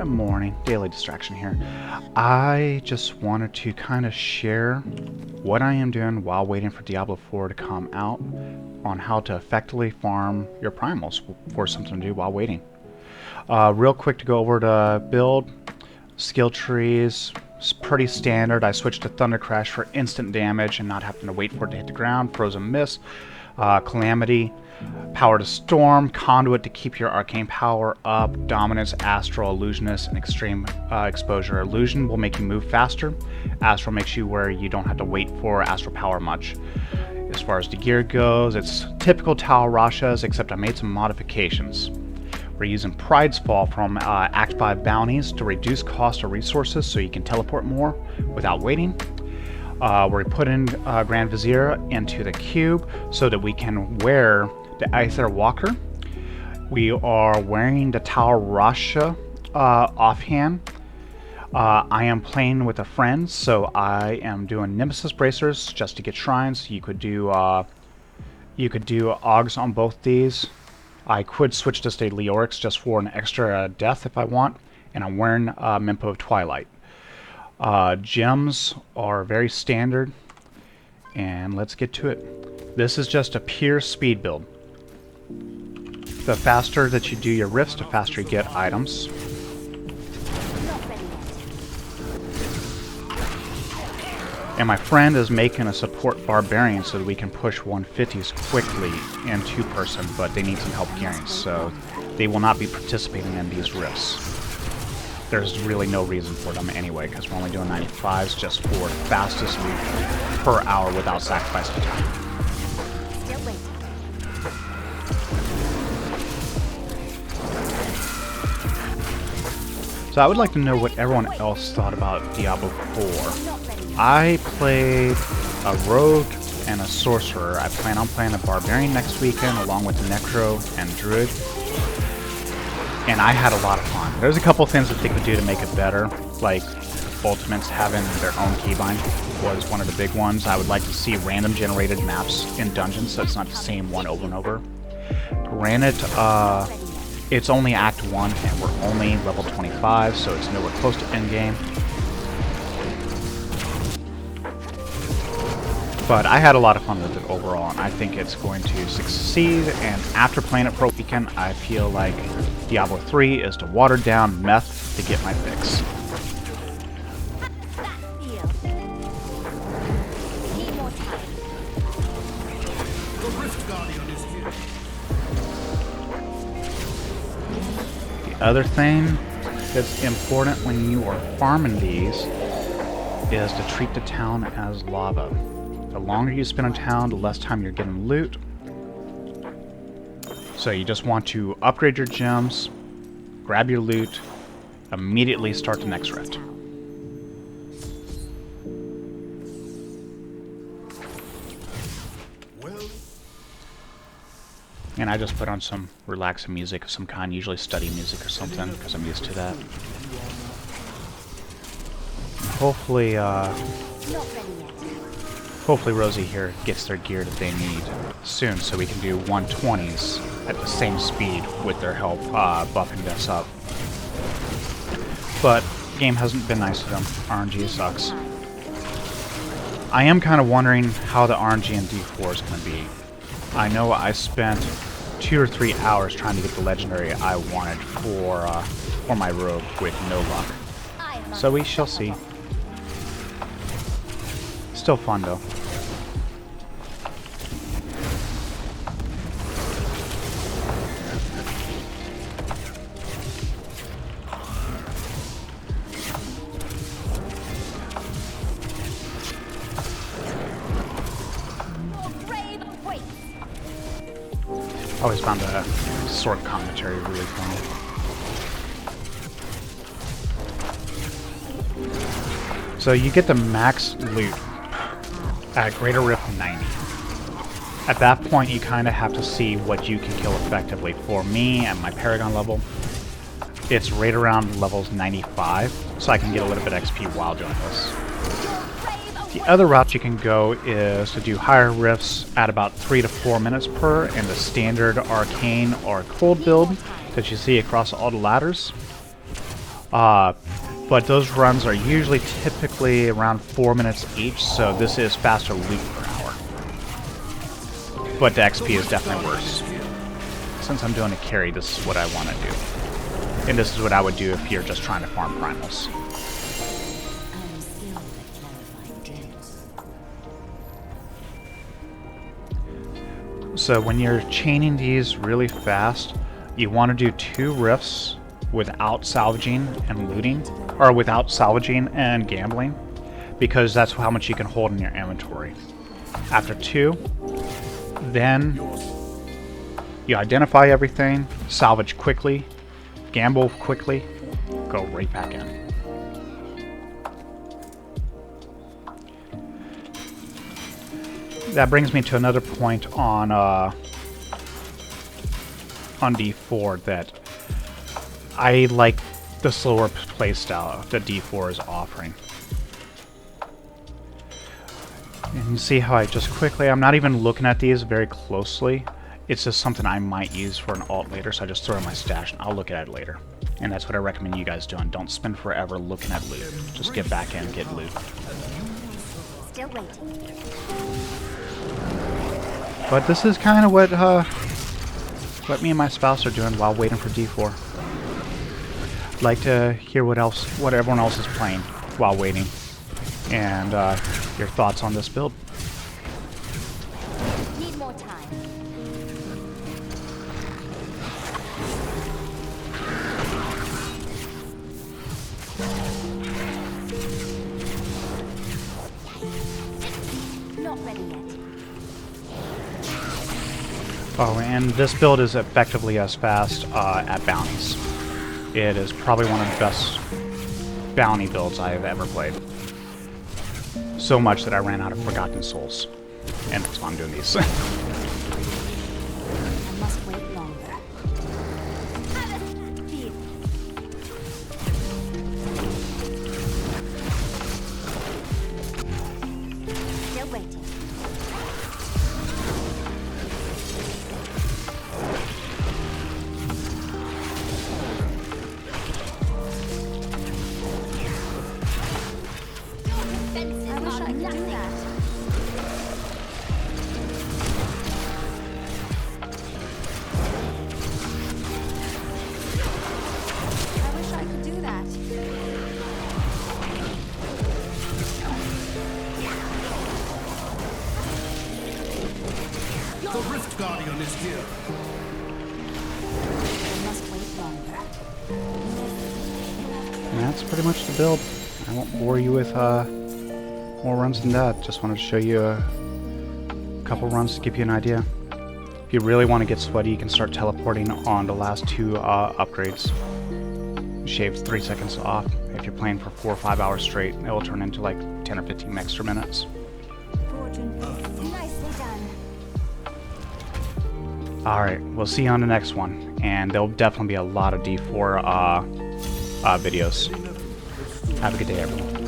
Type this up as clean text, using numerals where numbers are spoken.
Good morning, daily distraction here. I just wanted to kind of share what I am doing while waiting for Diablo 4 to come out on how to effectively farm your primals for something to do while waiting. Real quick to go over to build, skill trees, it's pretty standard. I switched to Thunder Crash for instant damage and not having to wait for it to hit the ground, Frozen Mist, Calamity, Power to Storm, Conduit to keep your arcane power up, Dominance, Astral, Illusionist, and Extreme Exposure. Illusion will make you move faster. Astral makes you where you don't have to wait for Astral power much. As far as the gear goes, it's typical Tal Rasha's, except I made some modifications. We're using Pride's Fall from Act 5 bounties to reduce cost of resources so you can teleport more without waiting. We're putting Grand Vizier into the cube so that we can wear the Aether Walker. We are wearing the Tal Rasha offhand. I am playing with a friend, so I am doing Nemesis Bracers just to get shrines. You could do Augs on both these. I could switch to stay Leorix just for an extra death if I want, and I'm wearing Mempo of Twilight. Gems are very standard, and let's get to it. This is just a pure speed build. The faster that you do your rifts, the faster you get items. And my friend is making a support barbarian so that we can push 150s quickly in two-person, but they need some help gearing, so they will not be participating in these rifts. There's really no reason for them anyway, because we're only doing 95s just for fastest loot per hour without sacrificing time. So I would like to know what everyone else thought about Diablo 4. I played a rogue and a sorcerer. I plan on playing a barbarian next weekend along with the necro and druid. And I had a lot of fun. There's a couple things that they could do to make it better, like ultimates having their own keybind was one of the big ones. I would like to see random generated maps in dungeons so it's not the same one over and over. Granted, it's only Act 1 and we're only level 25, so it's nowhere close to endgame. But I had a lot of fun with it overall, and I think it's going to succeed, and after playing it for a weekend, I feel like Diablo 3 is the watered down meth to get my fix. The other thing that's important when you are farming these is to treat the town as lava. The longer you spend in town, the less time you're getting loot. So you just want to upgrade your gems, grab your loot, immediately start the next rift. And I just put on some relaxing music of some kind, usually study music or something, because I'm used to that. Hopefully Rosie here gets their gear that they need soon so we can do 120s at the same speed with their help buffing this up. But the game hasn't been nice to them. RNG sucks. I am kind of wondering how the RNG in D4 is going to be. I know I spent 2 or 3 hours trying to get the legendary I wanted for my rogue with no luck. So we shall see. Still fun though. I always found the sword commentary really fun. So you get the max loot at Greater Rift 90. At that point, you kind of have to see what you can kill effectively. For me, at my Paragon level, it's right around levels 95, so I can get a little bit of XP while doing this. The other route you can go is to do higher rifts at about 3 to 4 minutes per in the standard arcane or cold build that you see across all the ladders. But those runs are usually typically around 4 minutes each, so this is faster loot per hour. But the XP is definitely worse. Since I'm doing a carry, this is what I want to do. And this is what I would do if you're just trying to farm primals. So when you're chaining these really fast, you want to do 2 rifts without salvaging and looting, or without salvaging and gambling, because that's how much you can hold in your inventory. After 2, then you identify everything, salvage quickly, gamble quickly, go right back in. That brings me to another point on D4 that I like the slower playstyle that D4 is offering. And you see how I just quickly, I'm not even looking at these very closely. It's just something I might use for an alt later, so I just throw it in my stash and I'll look at it later. And that's what I recommend you guys doing. Don't spend forever looking at loot. Just get back in and get loot. Still waiting. But this is kind of what me and my spouse are doing while waiting for D4. I'd like to hear what everyone else is playing while waiting, and your thoughts on this build. Need more time. Not ready yet. Oh, and this build is effectively as fast at bounties. It is probably one of the best bounty builds I have ever played. So much that I ran out of Forgotten Souls. And that's why I'm doing these. I must wait longer. Still waiting. I wish I could do that. I wish I could do that. The Rift Guardian is here. I must wait longer. And that's pretty much the build. I won't bore you with more runs than that. Just wanted to show you a couple runs to give you an idea. If you really want to get sweaty, you can start teleporting on the last 2 upgrades. Shaves 3 seconds off. If you're playing for 4 or 5 hours straight, it will turn into like 10 or 15 extra minutes. Nicely done. Alright, we'll see you on the next one. And there'll definitely be a lot of D4 videos. Have a good day, everyone.